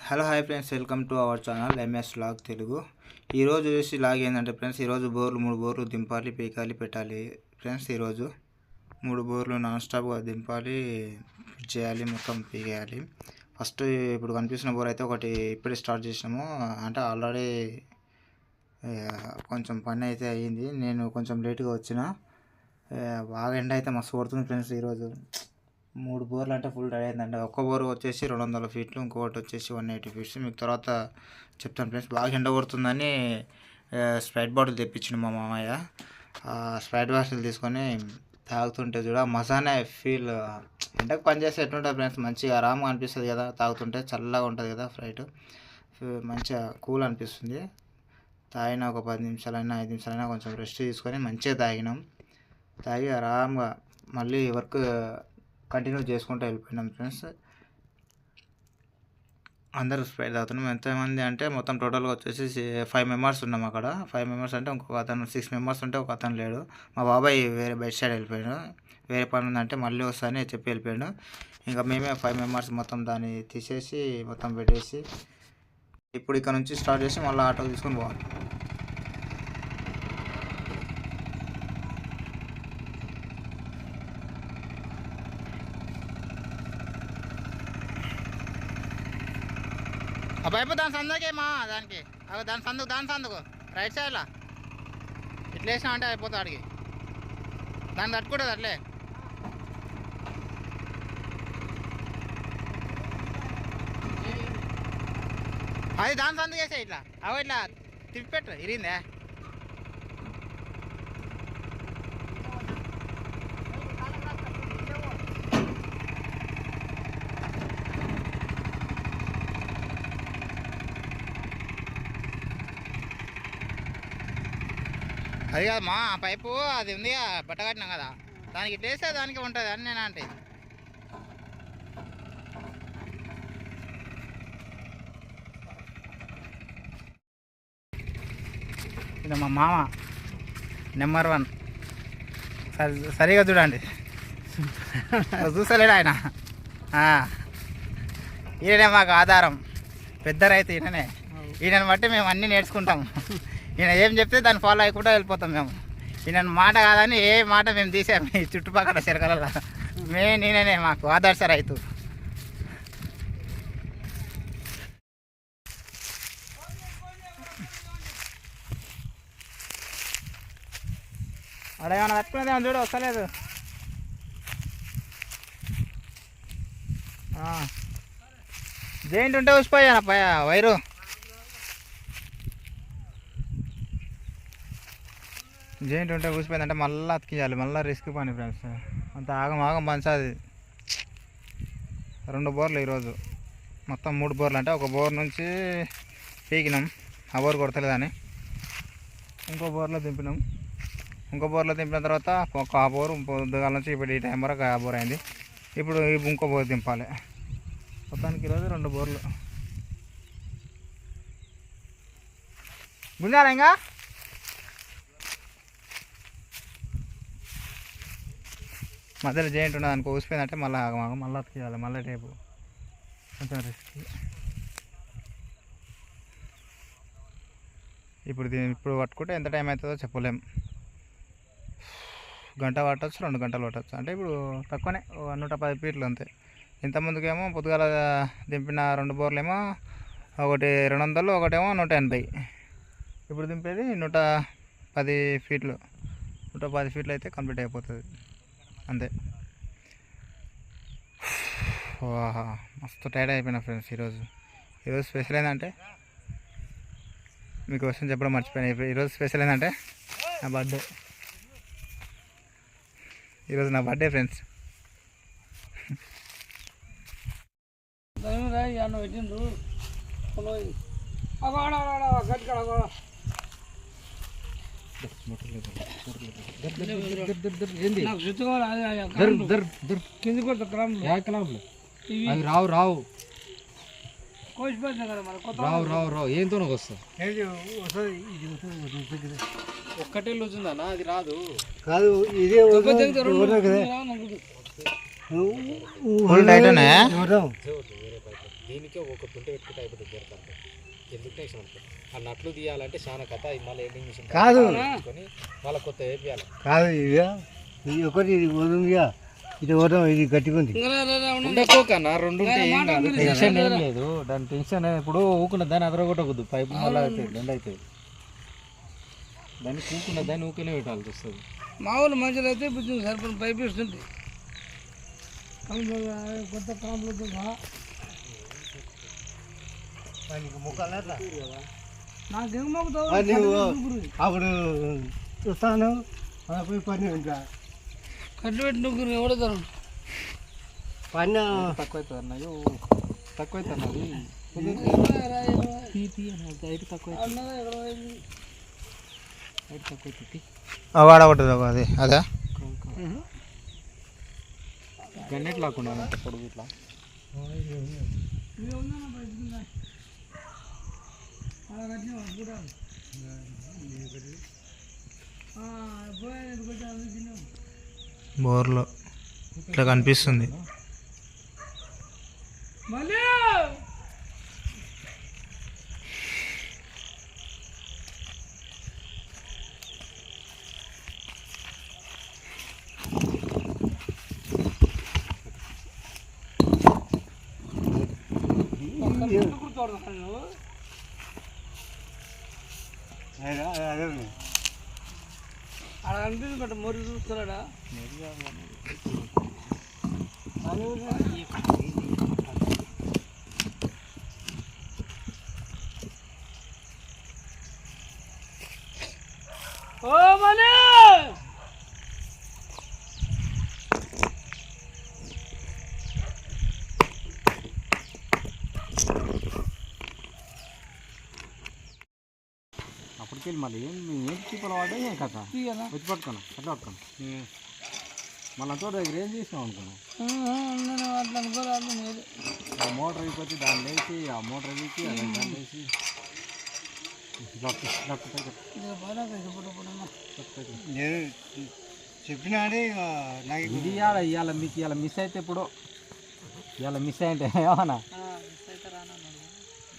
Hello hi friends, welcome to our channel MS log Telugu. ఈరోజు చూసి log ఏంటంటే friends, ఈరోజు మూడు బోర్లు దింపాలి, పీకాలి, పెట్టాలి ఫ్రెండ్స్. ఈరోజు 3 బోర్లు నాన్ స్టాప్గా దింపాలి, చేయాలి, మొత్తం పీకేయాలి. ఫస్ట్ ఇప్పుడు కనిపిస్తున్న బోర్ అయితే ఒకటి ఇప్పుడే స్టార్ట్ చేసినాము. అంటే ఆల్రెడీ కొంచెం పని అయితే అయ్యింది. నేను కొంచెం లేట్గా వచ్చిన, బాగా ఎండ అయితే మస్తు కొడుతుంది ఫ్రెండ్స్. ఈరోజు 3 బోర్లు అంటే ఫుల్ టైర్ అయిందండి. ఒక్క బోర్ వచ్చేసి 200 ఫీట్లు, ఇంకొకటి వచ్చేసి 180 ఫీట్స్. మీకు తర్వాత చెప్తాను ఫ్రెండ్స్. బాగా ఎండ కొడుతుందని స్ప్రైట్ బాటిల్ తెప్పించిండు మా మామయ్య. స్ప్రైట్ బాటిల్ తీసుకొని తాగుతుంటే చూడ మజానే ఫీల్. ఎండకు పని చేస్తే ఎట్లుంటుంది ఫ్రెండ్స్, మంచిగా ఆరామ్గా అనిపిస్తుంది కదా. తాగుతుంటే చల్లగా ఉంటుంది కదా, ఫ్రైట్ మంచిగా కూల్ అనిపిస్తుంది. తాగిన ఒక 10 నిమిషాలైనా 5 నిమిషాలైనా కొంచెం రెస్ట్ తీసుకొని మంచిగా తాగినాం. తాగి ఆరామ్గా మళ్ళీ వర్క్ కంటిన్యూ చేసుకుంటూ వెళ్ళిపోయినాం ఫ్రెండ్స్. అందరూ స్ప్రైట్ తాగుతున్నాం. ఎంతమంది అంటే మొత్తం టోటల్గా వచ్చేసి 5 మెంబర్స్ ఉన్నాం అక్కడ. 5 మెంబర్స్ అంటే ఇంకొక అతను 6 మెంబర్స్ ఉంటే ఒక అతను లేడు. మా బాబాయ్ వేరే బయట సైడ్ వెళ్ళిపోయాడు. వేరే పని ఉందంటే మళ్ళీ వస్తానని చెప్పి వెళ్ళిపోయాడు. ఇంకా మేమే 5 మెంబర్స్ మొత్తం దాన్ని తీసేసి మొత్తం పెట్టేసి ఇప్పుడు ఇక్కడ నుంచి స్టార్ట్ చేసి మళ్ళీ ఆటో తీసుకొని పోవాలి. ఆ పైపు దాని సందుకేమా, దానికి దాని సందుకు రైట్ సైడ్లో ఇట్లా వేసినా అంటే అయిపోతుంది. అడిగి దాన్ని తట్టుకుంటుంది అట్లే. అది దాని సందుకు వేసా ఇట్లా అవి ఇట్లా తిప్పిపెట్టు. ఇరిందే అది కాదమ్మా, ఆ పైపు అది ఉంది బట్ట కట్టినాం కదా, దానికి ఇట్లా వేస్తే దానికి ఉంటుంది అని నేను అంటే. ఇది మా మామ నెంబర్ 1. సరిగా చూడండి, చూసలేడు ఆయన. ఈయనే మాకు ఆధారం, పెద్ద రైతు ఈయననే. ఈయనని బట్టి మేము అన్నీ నేర్చుకుంటాము. ఈయన ఏం చెప్తే దాన్ని ఫాలో అయ్యకుండా వెళ్ళిపోతాం మేము. ఈయన మాట కాదని ఏ మాట మేము తీసాము ఈ చుట్టుపక్కల చిరకలలో. నేనే మాకు ఆదర్శ రైతు. అక్కడ ఏమైనా తట్టుకునేదేమో చూడు, వస్తలేదు. జైంట్ ఉంటే ఊసిపోయాను వైరు. జైంట్ ఉంటే ఊసిపోయిందంటే మళ్ళీ అతికించాలి, మళ్ళీ రిస్క్ పని ఫ్రెండ్స్. అంత ఆగం పంచాది. 2 బోర్లు ఈరోజు, మొత్తం 3 బోర్లు. అంటే ఒక బోర్ నుంచి పీకినాం, ఆ బోర్ కొడతలేదని ఇంకో బోర్లో దింపినాం. ఇంకో బోర్లో దింపిన తర్వాత ఆ బోరు పొద్దుగాల నుంచి ఇప్పుడు ఈ టైం వరకు ఆ బోర్ అయింది. ఇప్పుడు ఇంకో బోర్ దింపాలి. మొత్తానికి ఈరోజు 2 బోర్లు. గుంజారా ఇంకా మధ్యలో జైంట్ ఉన్నది అనుకో, ఊసిపోయిందంటే మళ్ళీ ఆగమాగం, మళ్ళీ అతికియాలి, మళ్ళీ టేపు. కొంచెం రిస్క్. ఇప్పుడు పట్టుకుంటే ఎంత టైం అవుతుందో చెప్పలేం. గంట పట్టవచ్చు, 2 గంటలు పట్టవచ్చు. అంటే ఇప్పుడు తక్కువనే, 110 ఫీట్లు అంతే. ఇంతకుముందుకేమో పొద్దుగాల దింపిన 2 బోర్లేమో ఒకటి 200, ఒకటేమో 180. ఇప్పుడు దింపేది 110 ఫీట్లు. 110 ఫీట్లు అయితే కంప్లీట్ అయిపోతుంది అంతే. వాహా, మస్తు టైర్డ్ అయిపోయినా ఫ్రెండ్స్. ఈరోజు స్పెషల్ ఏంటంటే, మీకు క్వశ్చన్ చెప్పడం మర్చిపోయినా. ఈరోజు స్పెషల్ ఏంటంటే నా బర్త్డే. ఈరోజు నా బర్త్డే ఫ్రెండ్స్. రావు ఏంతో వస్తా. ఒక్కటే లూజుందన్నా, అది రాదు. కాదు ఇదే ఫుల్ టైట్ దీనికే ఒక తుంట పెట్టుకుంటే అయిపోతుంది జరగదు. ఎందుకు టెన్షన్ ఉంటుంది? ఆ నట్లు తీయాలంటే చాలా కథ, మళ్ళీ ఎండింగ్ మిషన్ కాదు మళ్ళీ కొత్త వేపియాలి. కాదు ఇది ఒకటి ఇది వదులుగా ఇది వదం ఇది గట్టిగుంది. ఉండకోకన్నా రెండు ఉంటే ఏం కాదు, టెన్షన్ ఏం లేదు. దాని టెన్షన్ ఇప్పుడు ఊకున్న దాన్ని అదరగొట్టకూడదు, పైపు మళ్ళీ అవుతుంది రెండు అవుతుంది. దాన్ని కూకున్న దాన్ని ఊకనే పెట్టాల్సి వస్తుంది. మామూలు మంచిగా అయితే ఇప్పుడు సరిపడిన పైపు ఇస్తుంది. కొత్త కాంప్లెక్స్ నాకేం మొక్కుతావు? అప్పుడు చూస్తాను పోయి పని ఉంటా కట్లు పెట్టి నువ్వు ఎవడతారు పని తక్కువ అవుతుంది అన్నయ్యో, తక్కువ అవుతుంది అన్నది హైట్ తక్కువ హైట్ తక్కువ అవుతుంది. వాడబడుతుంది అది అదే గన్నెట్ లాకుండా అంత పొడుగు ఇట్లా బోర్లో ఇట్లా కనిపిస్తుంది. మళ్ళీ అలా అనిపించబట్ట మొరి చూస్తున్నాడా? ఓ మళ్ళీ అప్పటికెళ్ళి మళ్ళీ ఏం చీపలు వాడే ఏం కథ వచ్చి పట్టుకోను అట్లా పట్టుకోను మళ్ళీ అంతా దగ్గర ఏం చేసినావు అనుకున్నాను. అట్లా అనుకోరాదు. ఆ మోటార్ అయిపోతే దాన్ని వేసి ఆ మోటార్ వేసి దాన్ని వేసి నేను చెప్పినా నాకు ఇది ఇవాళ మీకు ఇవాళ మిస్ అయితే ఇప్పుడు ఇవాళ మిస్ అయింటే ఏమన్నా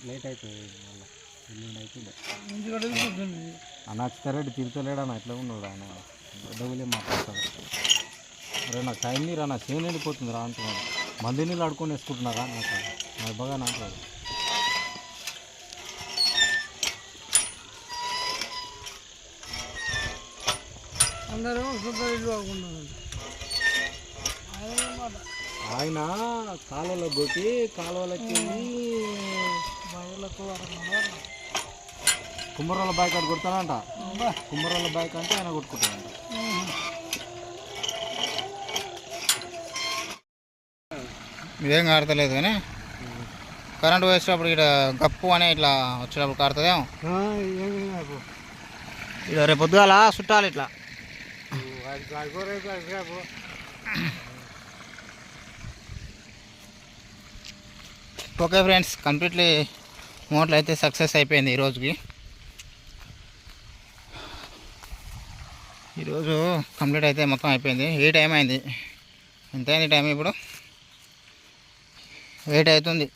లేట్ అవుతుంది మళ్ళీ ఎల్లుండి అవుతుంది. అన్న తిరగడు తిరుగుతలేడన్నా ఎట్లా ఉన్నాడు ఆయన డబ్బులే మాట్లాడతాడు. అరే నాకు టైం నీరు అన్న చేను వెళ్ళిపోతుంది రా అంటున్నాడు. మంది నీళ్ళు ఆడుకొని వేసుకుంటున్నారా నాకు బాగా నాటాడు. అందరూ సూపర్ ఇల్లు ఆడుకుంటున్నారు. ఆయన కాలువలో కొట్టి కాలువలకి కుమ్మరోళ్ళ బైక్ అటు కొడతానంట. కుమ్మరోళ్ళ బైక్ అంటే ఆయన కొట్టుకుంటాడంట. ఇదేం కాడతలేదు కానీ కరెంట్ వేసేటప్పుడు ఇక్కడ గప్పు అని ఇట్లా వచ్చేటప్పుడు కాడుతుందేమో. ఇక్కడ రేపు పొద్దుగాల చుట్టాలి ఇట్లా. ఓకే ఫ్రెండ్స్, కంప్లీట్లీ మోటార్ అయితే సక్సెస్ అయిపోయింది ఈరోజుకి. ఈరోజు కంప్లీట్ అయితే మొత్తం అయిపోయింది. ఏ టైం అయింది? ఎంత అయింది టైం? ఇప్పుడు 8 అవుతుంది.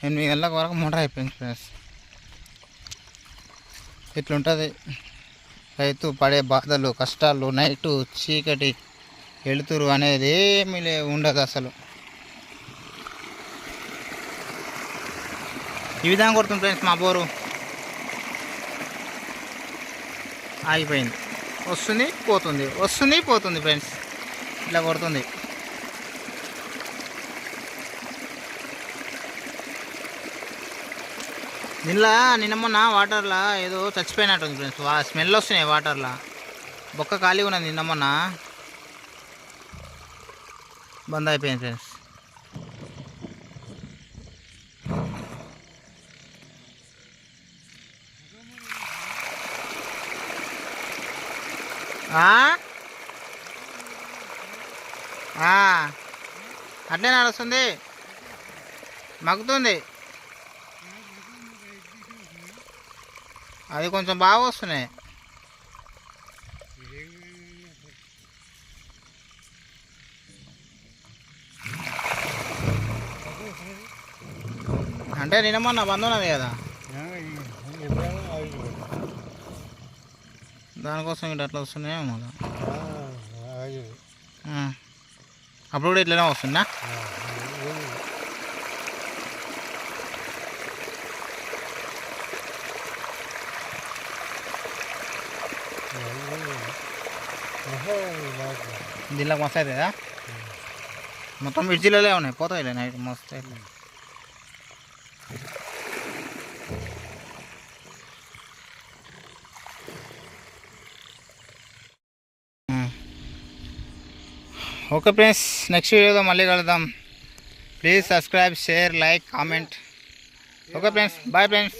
8 గంటల వరకు మోటార్ అయిపోయింది ఫ్రెండ్స్. ఇట్లుంటుంది రైతు పడే బాధలు, కష్టాలు, నైటు చీకటి వెళుతురు అనేది ఏమీ ఉండదు అసలు. ఈ విధంగా కొడుతుంది ఫ్రెండ్స్. మా బోరు ఆగిపోయింది, వస్తుంది పోతుంది, వస్తుంది పోతుంది ఫ్రెండ్స్, ఇట్లా కొడుతుంది. దీనిలో నిన్న మొన్న వాటర్లో ఏదో చచ్చిపోయినట్టుంది ఫ్రెండ్స్. స్మెల్ వస్తున్నాయి వాటర్లో. బొక్క ఖాళీగా ఉన్నది. నిన్న మొన్న బంద్ అయిపోయింది ఫ్రెండ్స్. అట్లే నడుస్తుంది, మగ్గుతుంది. అది కొంచెం బాగా వస్తున్నాయి. అంటే నిన్న మొన్న బంద్ ఉన్నది కదా, ఎప్పుడైనా ఆగిపోతుంది. దానికోసం ఇట్లా అట్లా వస్తున్నాయో మళ్ళీ. ఆగిపోతుంది. అప్పుడు కూడా ఇట్లనే వస్తుందా? దీనిలోకి మస్తు అవుతుందా? మొత్తం మిర్చిలే ఉన్నాయి, పోతాయిలే నైట్ మస్తు అయితే. ఓకే ఫ్రెండ్స్, నెక్స్ట్ వీడియోలో మళ్ళీ కలుద్దాం. Please subscribe, share, like, comment. Okay friends, bye friends.